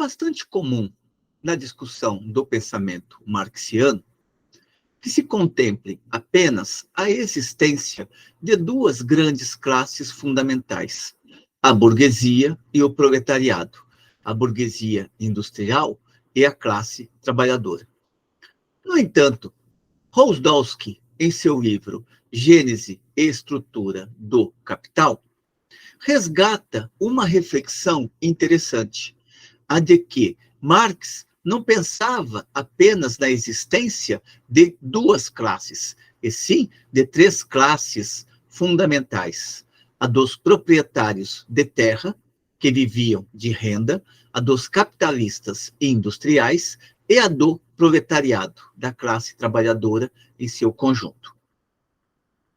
bastante comum na discussão do pensamento marxiano que se contemple apenas a existência de duas grandes classes fundamentais, a burguesia e o proletariado, a burguesia industrial e a classe trabalhadora. No entanto, Rosdolsky, em seu livro Gênese e Estrutura do Capital, resgata uma reflexão interessante, a de que Marx não pensava apenas na existência de duas classes, e sim de três classes fundamentais: a dos proprietários de terra, que viviam de renda, a dos capitalistas e industriais e a do proletariado, da classe trabalhadora em seu conjunto.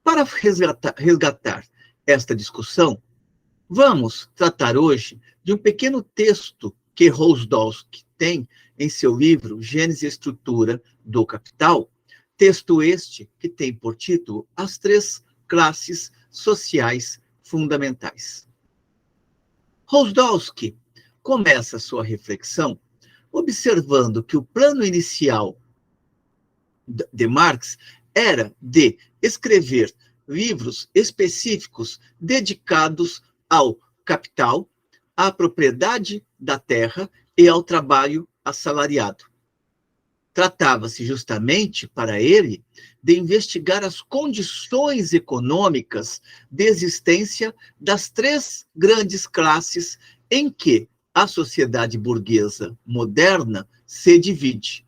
Para resgatar esta discussão, vamos tratar hoje de um pequeno texto que Rosdolsky tem em seu livro Gênese e Estrutura do Capital, texto este que tem por título As Três Classes Sociais Fundamentais. Rosdolsky começa sua reflexão observando que o plano inicial de Marx era de escrever livros específicos dedicados ao capital, à propriedade da terra e ao trabalho assalariado. Tratava-se justamente, para ele, de investigar as condições econômicas de existência das três grandes classes em que a sociedade burguesa moderna se divide.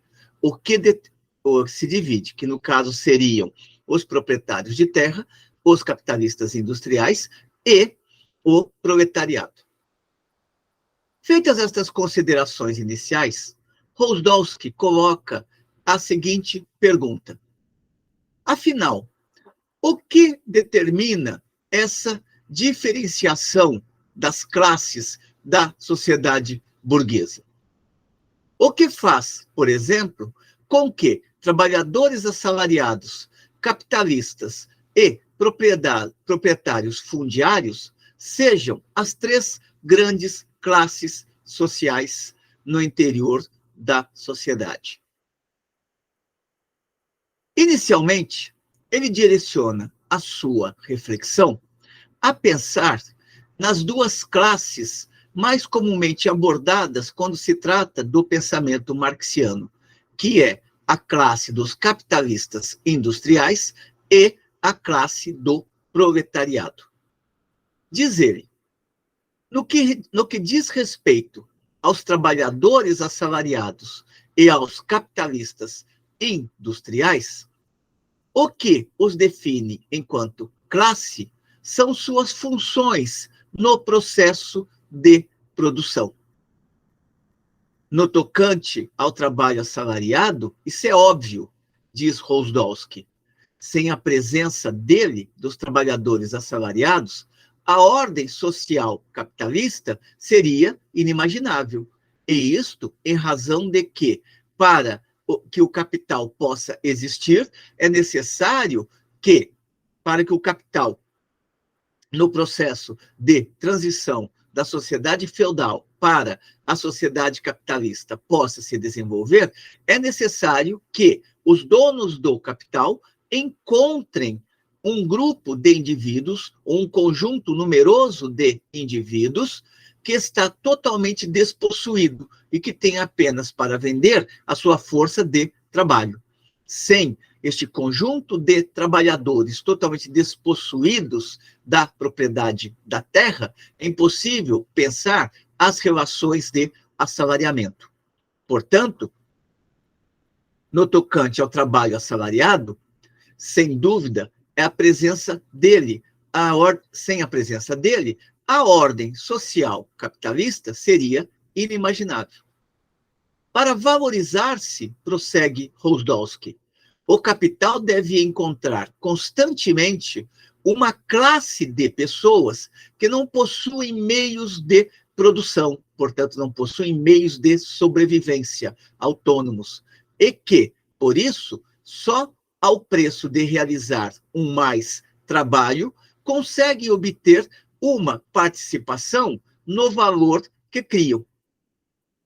Que no caso seriam os proprietários de terra, os capitalistas industriais e o proletariado. Feitas estas considerações iniciais, Rosdolsky coloca a seguinte pergunta: afinal, o que determina essa diferenciação das classes da sociedade burguesa? O que faz, por exemplo, com que trabalhadores assalariados, capitalistas e proprietários fundiários sejam as três grandes classes sociais no interior da sociedade? Inicialmente, ele direciona a sua reflexão a pensar nas duas classes mais comumente abordadas quando se trata do pensamento marxiano, que é a classe dos capitalistas industriais e a classe do proletariado. Diz ele, no que diz respeito aos trabalhadores assalariados e aos capitalistas industriais, o que os define enquanto classe são suas funções no processo de produção. No tocante ao trabalho assalariado, isso é óbvio, diz Rosdolsky. Sem a presença dele, dos trabalhadores assalariados, a ordem social capitalista seria inimaginável. E isto em razão de que, para que o capital possa existir, é necessário que, para que o capital, no processo de transição da sociedade feudal para a sociedade capitalista possa se desenvolver, é necessário que os donos do capital encontrem um grupo de indivíduos, um conjunto numeroso de indivíduos que está totalmente despossuído e que tem apenas para vender a sua força de trabalho. Sem este conjunto de trabalhadores totalmente despossuídos da propriedade da terra, é impossível pensar as relações de assalariamento. Portanto, no tocante ao trabalho assalariado, sem dúvida, é a presença dele, sem a presença dele, a ordem social capitalista seria inimaginável. Para valorizar-se, prossegue Rosdolsky, o capital deve encontrar constantemente uma classe de pessoas que não possuem meios de produção, portanto, não possuem meios de sobrevivência autônomos, e que, por isso, só ao preço de realizar um mais trabalho, conseguem obter uma participação no valor que criam.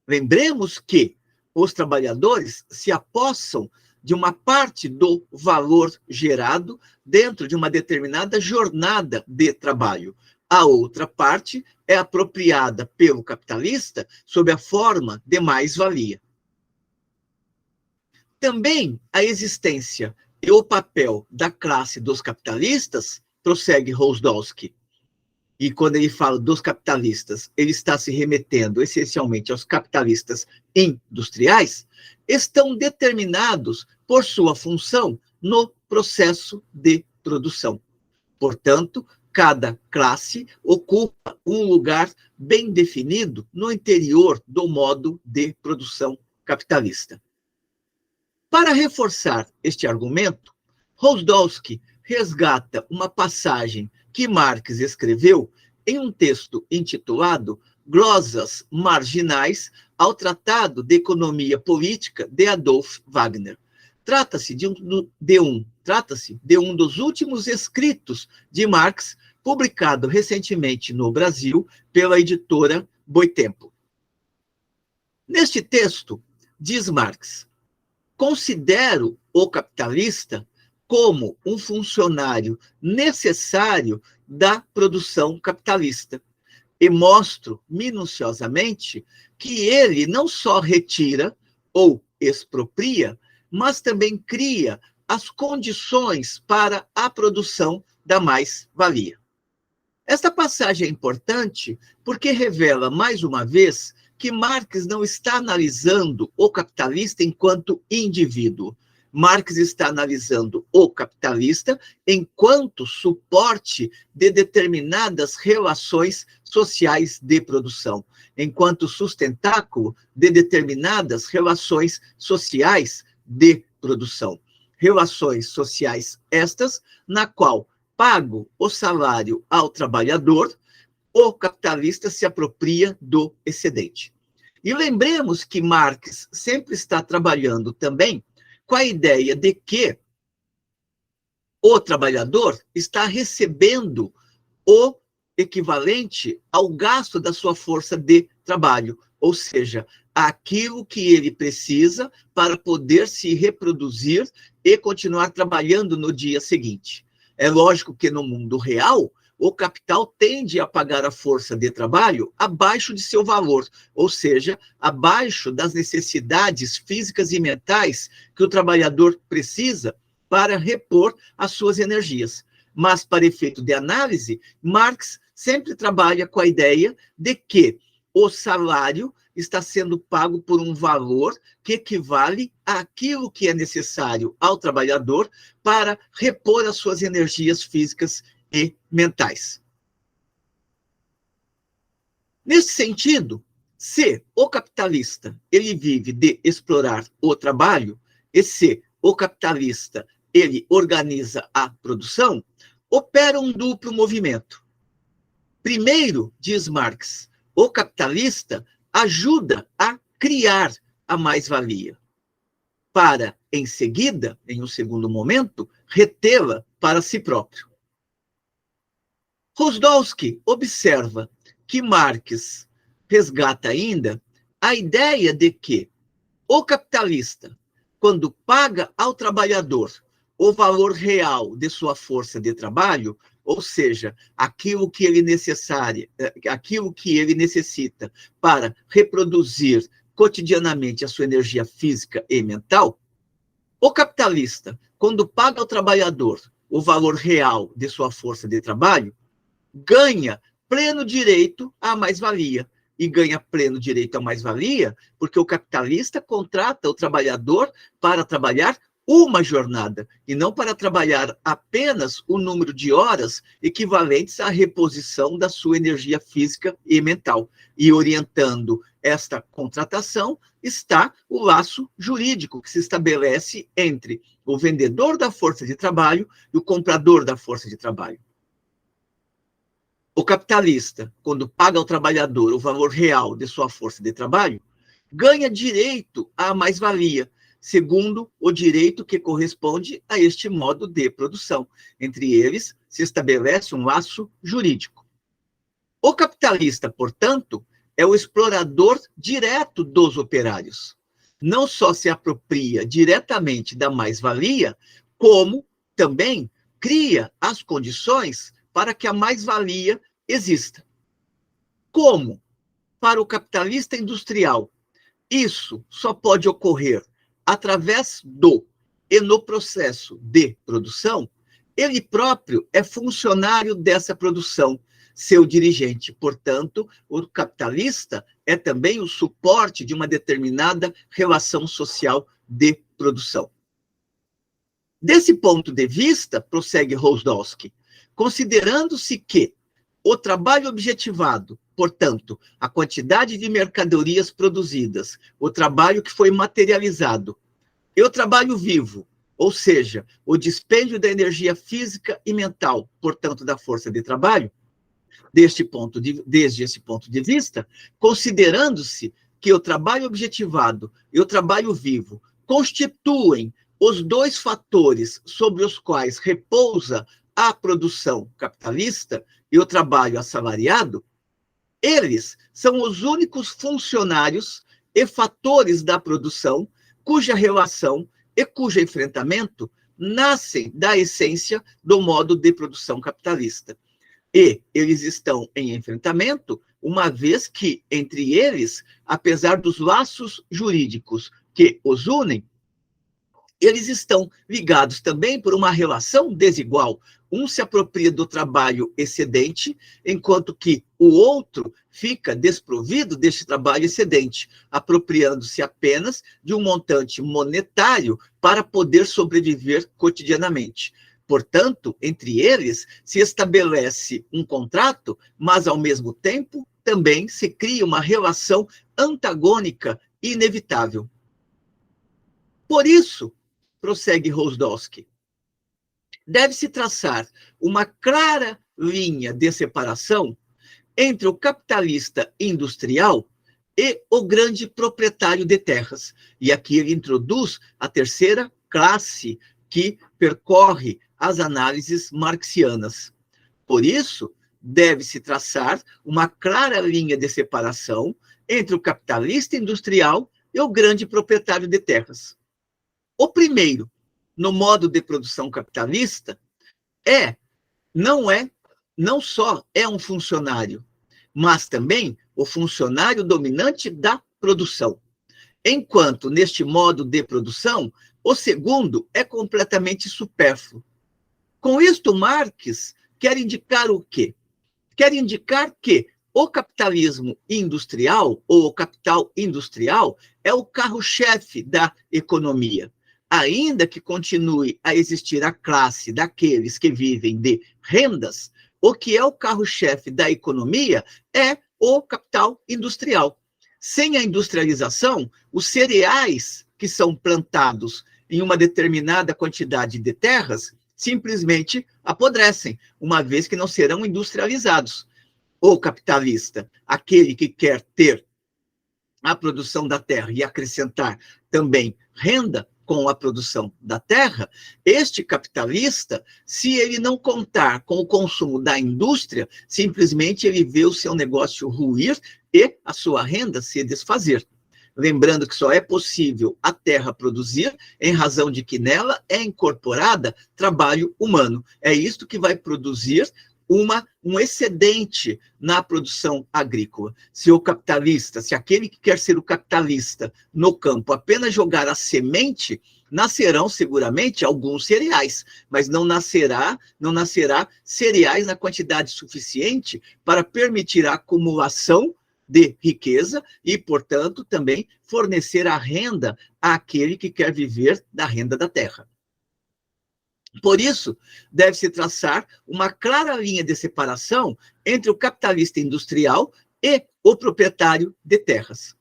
Lembremos que os trabalhadores se apossam de uma parte do valor gerado dentro de uma determinada jornada de trabalho. A outra parte é apropriada pelo capitalista sob a forma de mais-valia. Também a existência e o papel da classe dos capitalistas, prossegue Rosdolsky, e quando ele fala dos capitalistas, ele está se remetendo essencialmente aos capitalistas industriais, estão determinados por sua função no processo de produção. Portanto, cada classe ocupa um lugar bem definido no interior do modo de produção capitalista. Para reforçar este argumento, Rosdolsky resgata uma passagem que Marx escreveu em um texto intitulado Glosas Marginais ao Tratado de Economia Política de Adolf Wagner. Trata-se de um dos últimos escritos de Marx, publicado recentemente no Brasil pela editora Boitempo. Neste texto, diz Marx: considero o capitalista como um funcionário necessário da produção capitalista e mostro minuciosamente que ele não só retira ou expropria, mas também cria as condições para a produção da mais-valia. Esta passagem é importante porque revela, mais uma vez, que Marx não está analisando o capitalista enquanto indivíduo. Marx está analisando o capitalista enquanto suporte de determinadas relações sociais de produção, enquanto sustentáculo de determinadas relações sociais de produção. Relações sociais estas, na qual, pago o salário ao trabalhador, o capitalista se apropria do excedente. E lembremos que Marx sempre está trabalhando também com a ideia de que o trabalhador está recebendo o equivalente ao gasto da sua força de trabalho, ou seja, aquilo que ele precisa para poder se reproduzir e continuar trabalhando no dia seguinte. É lógico que no mundo real, o capital tende a pagar a força de trabalho abaixo de seu valor, ou seja, abaixo das necessidades físicas e mentais que o trabalhador precisa para repor as suas energias. Mas, para efeito de análise, Marx sempre trabalha com a ideia de que o salário está sendo pago por um valor que equivale àquilo que é necessário ao trabalhador para repor as suas energias físicas e mentais. Nesse sentido, se o capitalista ele vive de explorar o trabalho, e se o capitalista ele organiza a produção, opera um duplo movimento. Primeiro, diz Marx, o capitalista ajuda a criar a mais-valia, para, em seguida, em um segundo momento, retê-la para si próprio. Rosdolsky observa que Marx resgata ainda a ideia de que o capitalista, quando paga ao trabalhador o valor real de sua força de trabalho, ou seja, aquilo que ele necessita para reproduzir cotidianamente a sua energia física e mental, o capitalista, quando paga ao trabalhador o valor real de sua força de trabalho, ganha pleno direito à mais-valia. E ganha pleno direito à mais-valia porque o capitalista contrata o trabalhador para trabalhar uma jornada, e não para trabalhar apenas o número de horas equivalentes à reposição da sua energia física e mental. E orientando esta contratação está o laço jurídico que se estabelece entre o vendedor da força de trabalho e o comprador da força de trabalho. O capitalista, quando paga ao trabalhador o valor real de sua força de trabalho, ganha direito à mais-valia, segundo o direito que corresponde a este modo de produção. Entre eles, se estabelece um laço jurídico. O capitalista, portanto, é o explorador direto dos operários. Não só se apropria diretamente da mais-valia, como também cria as condições para que a mais-valia exista. Como? Para o capitalista industrial, isso só pode ocorrer através e no processo de produção, ele próprio é funcionário dessa produção, seu dirigente. Portanto, o capitalista é também o suporte de uma determinada relação social de produção. Desse ponto de vista, prossegue Rosdolsky, considerando-se que o trabalho objetivado, portanto, a quantidade de mercadorias produzidas, o trabalho que foi materializado, e o trabalho vivo, ou seja, o dispêndio da energia física e mental, portanto, da força de trabalho, desde esse ponto de vista, considerando-se que o trabalho objetivado e o trabalho vivo constituem os dois fatores sobre os quais repousa a produção capitalista e o trabalho assalariado, eles são os únicos funcionários e fatores da produção cuja relação e cujo enfrentamento nascem da essência do modo de produção capitalista. E eles estão em enfrentamento, uma vez que, entre eles, apesar dos laços jurídicos que os unem, eles estão ligados também por uma relação desigual. Um se apropria do trabalho excedente, enquanto que o outro fica desprovido deste trabalho excedente, apropriando-se apenas de um montante monetário para poder sobreviver cotidianamente. Portanto, entre eles se estabelece um contrato, mas, ao mesmo tempo, também se cria uma relação antagônica e inevitável. Por isso, prossegue Rosdolsky, deve-se traçar uma clara linha de separação entre o capitalista industrial e o grande proprietário de terras. E aqui ele introduz a terceira classe que percorre as análises marxianas. Por isso, deve-se traçar uma clara linha de separação entre o capitalista industrial e o grande proprietário de terras. O primeiro, no modo de produção capitalista, não só é um funcionário, mas também o funcionário dominante da produção. Enquanto, neste modo de produção, o segundo é completamente supérfluo. Com isto, Marx quer indicar o quê? Quer indicar que o capitalismo industrial, ou o capital industrial, é o carro-chefe da economia. Ainda que continue a existir a classe daqueles que vivem de rendas, o que é o carro-chefe da economia é o capital industrial. Sem a industrialização, os cereais que são plantados em uma determinada quantidade de terras simplesmente apodrecem, uma vez que não serão industrializados. O capitalista, aquele que quer ter a produção da terra e acrescentar também renda com a produção da terra, este capitalista, se ele não contar com o consumo da indústria, simplesmente ele vê o seu negócio ruir e a sua renda se desfazer. Lembrando que só é possível a terra produzir em razão de que nela é incorporada trabalho humano. É isto que vai produzir um excedente na produção agrícola. Se o capitalista, se aquele que quer ser o capitalista no campo apenas jogar a semente, nascerão seguramente alguns cereais, mas não nascerá cereais na quantidade suficiente para permitir a acumulação de riqueza e, portanto, também fornecer a renda àquele que quer viver da renda da terra. Por isso, deve-se traçar uma clara linha de separação entre o capitalista industrial e o proprietário de terras.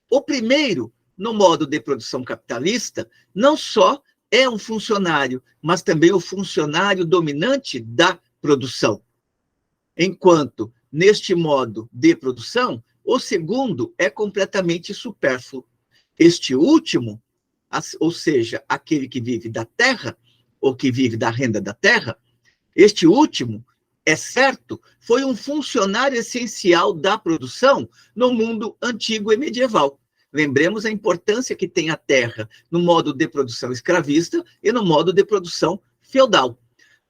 O primeiro, no modo de produção capitalista, não só é um funcionário, mas também o funcionário dominante da produção. Enquanto, neste modo de produção, o segundo é completamente supérfluo. Este último, ou seja, aquele que vive da terra, ou que vive da renda da terra, este último É certo, foi um funcionário essencial da produção no mundo antigo e medieval. Lembremos a importância que tem a terra no modo de produção escravista e no modo de produção feudal.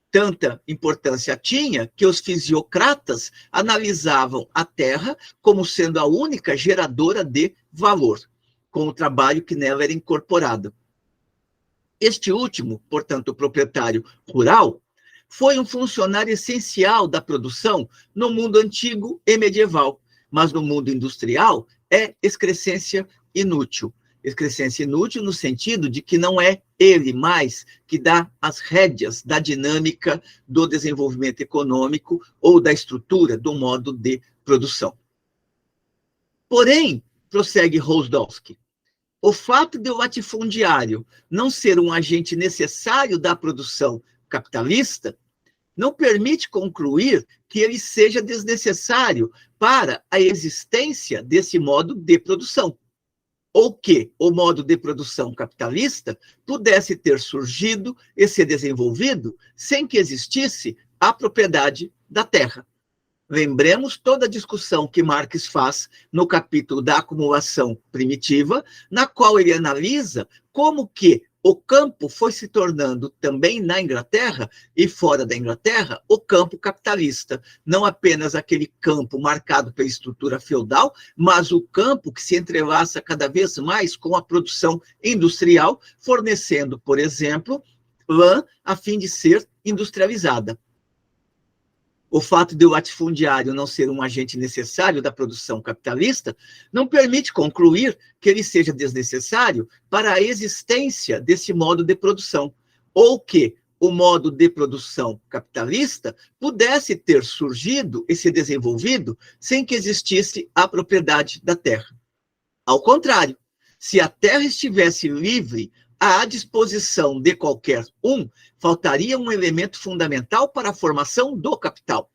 Tanta importância tinha que os fisiocratas analisavam a terra como sendo a única geradora de valor, com o trabalho que nela era incorporado. Este último, portanto, o proprietário rural, foi um funcionário essencial da produção no mundo antigo e medieval, mas no mundo industrial é excrescência inútil. Excrescência inútil no sentido de que não é ele mais que dá as rédeas da dinâmica do desenvolvimento econômico ou da estrutura do modo de produção. Porém, prossegue Rosdolsky, o fato de o latifundiário não ser um agente necessário da produção capitalista não permite concluir que ele seja desnecessário para a existência desse modo de produção, ou que o modo de produção capitalista pudesse ter surgido e ser desenvolvido sem que existisse a propriedade da terra. Lembremos toda a discussão que Marx faz no capítulo da acumulação primitiva, na qual ele analisa como que o campo foi se tornando também na Inglaterra e fora da Inglaterra o campo capitalista, não apenas aquele campo marcado pela estrutura feudal, mas o campo que se entrelaça cada vez mais com a produção industrial, fornecendo, por exemplo, lã a fim de ser industrializada. O fato de o latifundiário não ser um agente necessário da produção capitalista não permite concluir que ele seja desnecessário para a existência desse modo de produção, ou que o modo de produção capitalista pudesse ter surgido e se desenvolvido sem que existisse a propriedade da terra. Ao contrário, se a terra estivesse livre à disposição de qualquer um, faltaria um elemento fundamental para a formação do capital.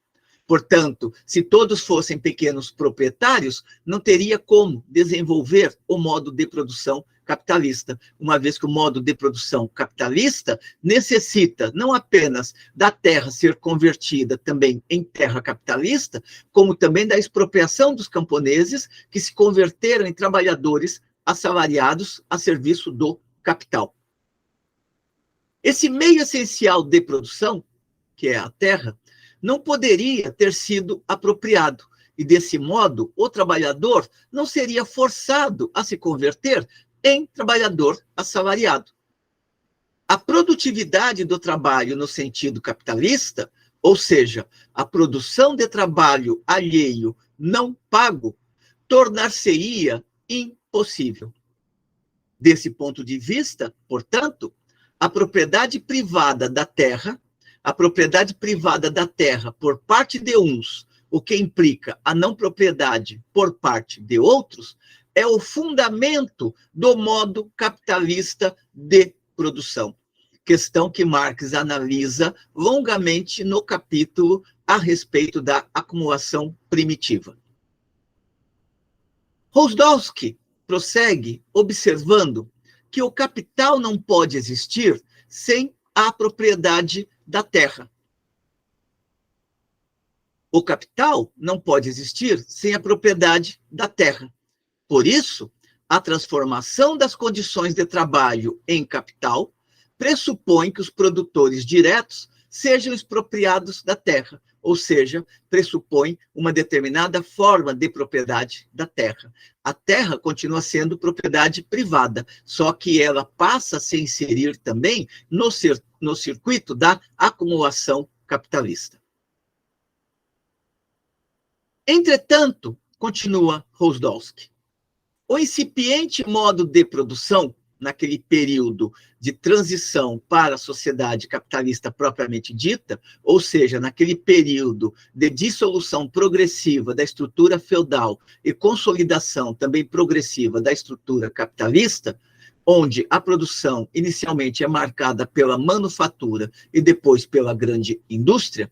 Portanto, se todos fossem pequenos proprietários, não teria como desenvolver o modo de produção capitalista, uma vez que o modo de produção capitalista necessita não apenas da terra ser convertida também em terra capitalista, como também da expropriação dos camponeses que se converteram em trabalhadores assalariados a serviço do capital. Esse meio essencial de produção, que é a terra, não poderia ter sido apropriado, e desse modo o trabalhador não seria forçado a se converter em trabalhador assalariado. A produtividade do trabalho no sentido capitalista, ou seja, a produção de trabalho alheio não pago, tornar-se-ia impossível. Desse ponto de vista, portanto, a propriedade privada da terra por parte de uns, o que implica a não propriedade por parte de outros, é o fundamento do modo capitalista de produção. Questão que Marx analisa longamente no capítulo a respeito da acumulação primitiva. Rosdolsky prossegue observando que o capital não pode existir sem a propriedade da terra. O capital não pode existir sem a propriedade da terra. Por isso, a transformação das condições de trabalho em capital pressupõe que os produtores diretos sejam expropriados da terra, ou seja, pressupõe uma determinada forma de propriedade da terra. A terra continua sendo propriedade privada, só que ela passa a se inserir também no circuito da acumulação capitalista. Entretanto, continua Rosdolsky, o incipiente modo de produção, naquele período de transição para a sociedade capitalista propriamente dita, ou seja, naquele período de dissolução progressiva da estrutura feudal e consolidação também progressiva da estrutura capitalista, onde a produção inicialmente é marcada pela manufatura e depois pela grande indústria.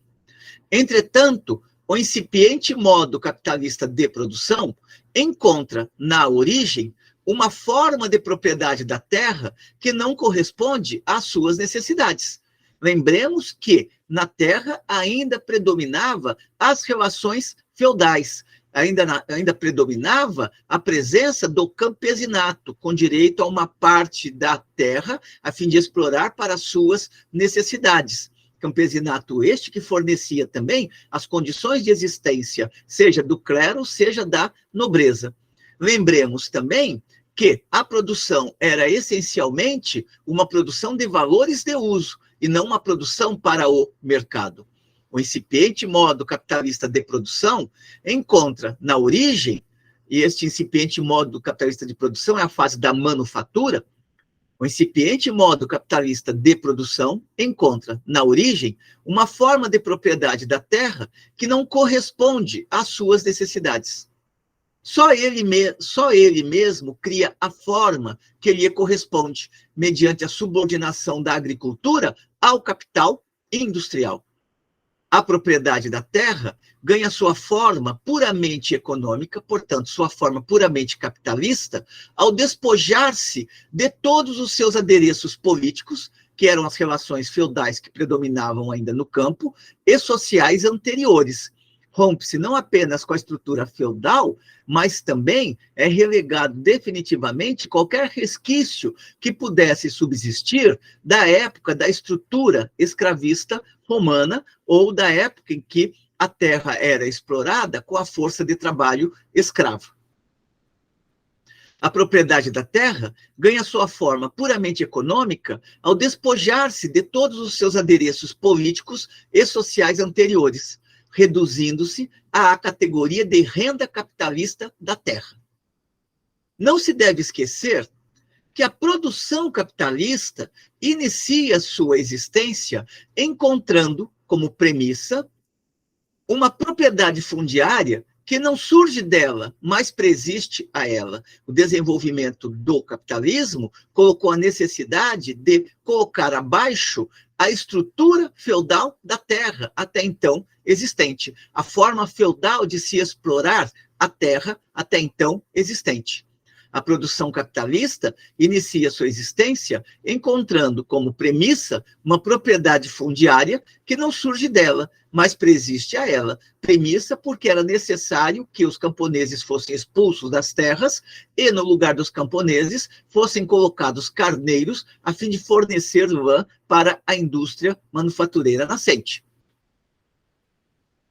Entretanto, o incipiente modo capitalista de produção encontra na origem uma forma de propriedade da terra que não corresponde às suas necessidades. Lembremos que na terra ainda predominava as relações feudais, ainda predominava a presença do campesinato, com direito a uma parte da terra, a fim de explorar para suas necessidades. Campesinato este que fornecia também as condições de existência, seja do clero, seja da nobreza. Lembremos também que a produção era essencialmente uma produção de valores de uso, e não uma produção para o mercado. O incipiente modo capitalista de produção encontra na origem, e este incipiente modo capitalista de produção é a fase da manufatura, o incipiente modo capitalista de produção encontra na origem uma forma de propriedade da terra que não corresponde às suas necessidades. Só ele mesmo cria a forma que lhe corresponde, mediante a subordinação da agricultura ao capital industrial. A propriedade da terra ganha sua forma puramente econômica, portanto, sua forma puramente capitalista, ao despojar-se de todos os seus adereços políticos, que eram as relações feudais que predominavam ainda no campo, e sociais anteriores. Rompe-se não apenas com a estrutura feudal, mas também é relegado definitivamente qualquer resquício que pudesse subsistir da época da estrutura escravista romana ou da época em que a terra era explorada com a força de trabalho escravo. A propriedade da terra ganha sua forma puramente econômica ao despojar-se de todos os seus adereços políticos e sociais anteriores, reduzindo-se à categoria de renda capitalista da terra. Não se deve esquecer que a produção capitalista inicia sua existência encontrando como premissa uma propriedade fundiária que não surge dela, mas preexiste a ela. O desenvolvimento do capitalismo colocou a necessidade de colocar abaixo a estrutura feudal da terra, até então existente, a forma feudal de se explorar a terra, até então existente. A produção capitalista inicia sua existência encontrando como premissa uma propriedade fundiária que não surge dela, mas preexiste a ela. Premissa porque era necessário que os camponeses fossem expulsos das terras e, no lugar dos camponeses, fossem colocados carneiros a fim de fornecer lã para a indústria manufatureira nascente.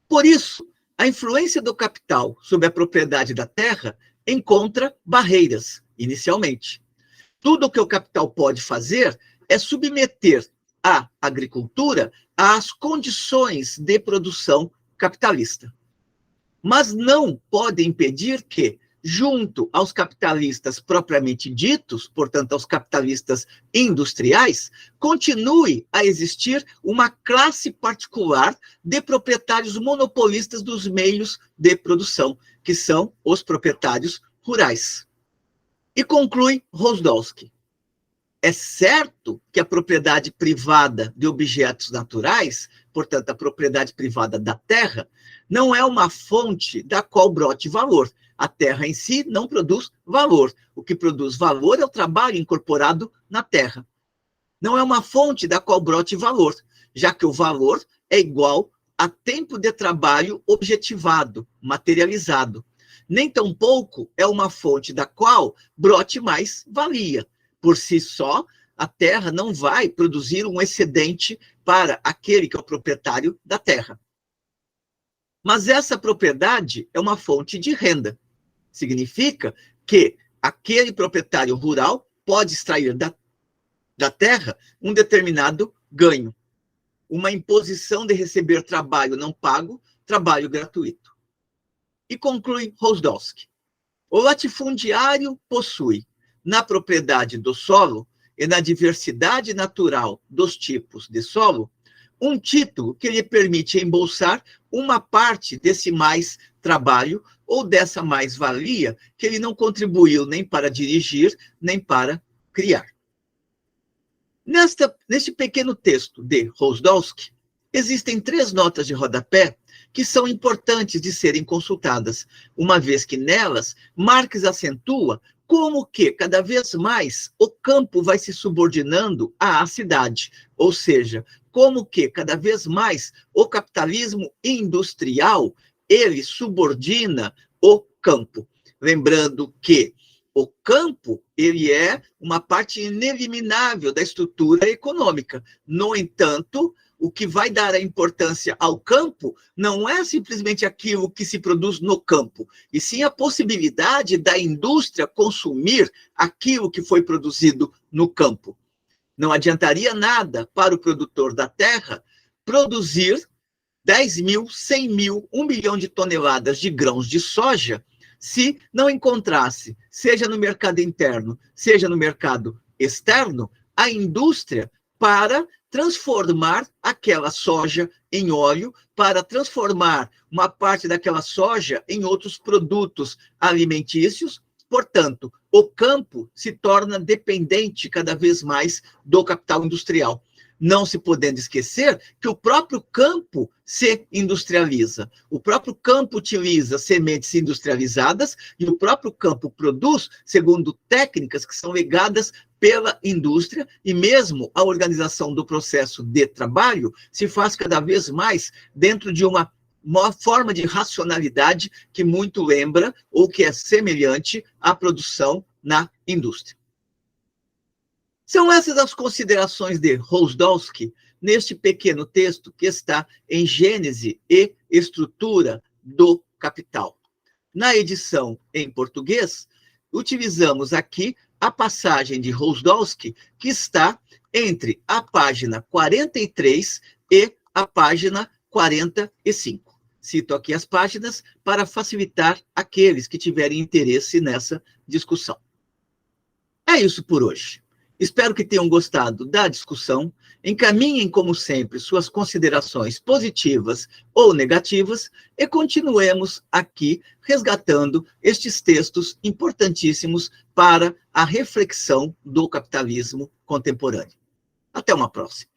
Por isso, a influência do capital sobre a propriedade da terra encontra barreiras, inicialmente. Tudo o que o capital pode fazer é submeter a agricultura às condições de produção capitalista. Mas não pode impedir que, junto aos capitalistas propriamente ditos, portanto, aos capitalistas industriais, continue a existir uma classe particular de proprietários monopolistas dos meios de produção, que são os proprietários rurais. E conclui Rosdolsky: é certo que a propriedade privada de objetos naturais, portanto, a propriedade privada da terra, não é uma fonte da qual brote valor. A terra em si não produz valor. O que produz valor é o trabalho incorporado na terra. Não é uma fonte da qual brote valor, já que o valor é igual a tempo de trabalho objetivado, materializado. Nem tampouco é uma fonte da qual brote mais valia. Por si só, a terra não vai produzir um excedente para aquele que é o proprietário da terra. Mas essa propriedade é uma fonte de renda. Significa que aquele proprietário rural pode extrair da terra um determinado ganho. Uma imposição de receber trabalho não pago, trabalho gratuito. E conclui Rosdolsky: o latifundiário possui, na propriedade do solo e na diversidade natural dos tipos de solo, um título que lhe permite embolsar uma parte desse mais trabalho ou dessa mais-valia que ele não contribuiu nem para dirigir, nem para criar. Neste pequeno texto de Rosdolsky, existem 3 notas de rodapé que são importantes de serem consultadas, uma vez que nelas Marx acentua como que, cada vez mais, o campo vai se subordinando à cidade, ou seja, como que, cada vez mais, o capitalismo industrial, ele subordina o campo. Lembrando que o campo, ele é uma parte ineliminável da estrutura econômica. No entanto, o que vai dar a importância ao campo não é simplesmente aquilo que se produz no campo, e sim a possibilidade da indústria consumir aquilo que foi produzido no campo. Não adiantaria nada para o produtor da terra produzir 10 mil, 100 mil, 1 milhão de toneladas de grãos de soja se não encontrasse, seja no mercado interno, seja no mercado externo, a indústria para transformar aquela soja em óleo, para transformar uma parte daquela soja em outros produtos alimentícios. Portanto, o campo se torna dependente cada vez mais do capital industrial. Não se podendo esquecer que o próprio campo se industrializa. O próprio campo utiliza sementes industrializadas e o próprio campo produz segundo técnicas que são legadas pela indústria, e mesmo a organização do processo de trabalho se faz cada vez mais dentro de uma forma de racionalidade que muito lembra ou que é semelhante à produção na indústria. São essas as considerações de Rosdolsky neste pequeno texto que está em Gênese e Estrutura do Capital. Na edição em português, utilizamos aqui a passagem de Rosdolsky que está entre a página 43 e a página 45. Cito aqui as páginas para facilitar aqueles que tiverem interesse nessa discussão. É isso por hoje. Espero que tenham gostado da discussão. Encaminhem, como sempre, suas considerações positivas ou negativas e continuemos aqui resgatando estes textos importantíssimos para a reflexão do capitalismo contemporâneo. Até uma próxima.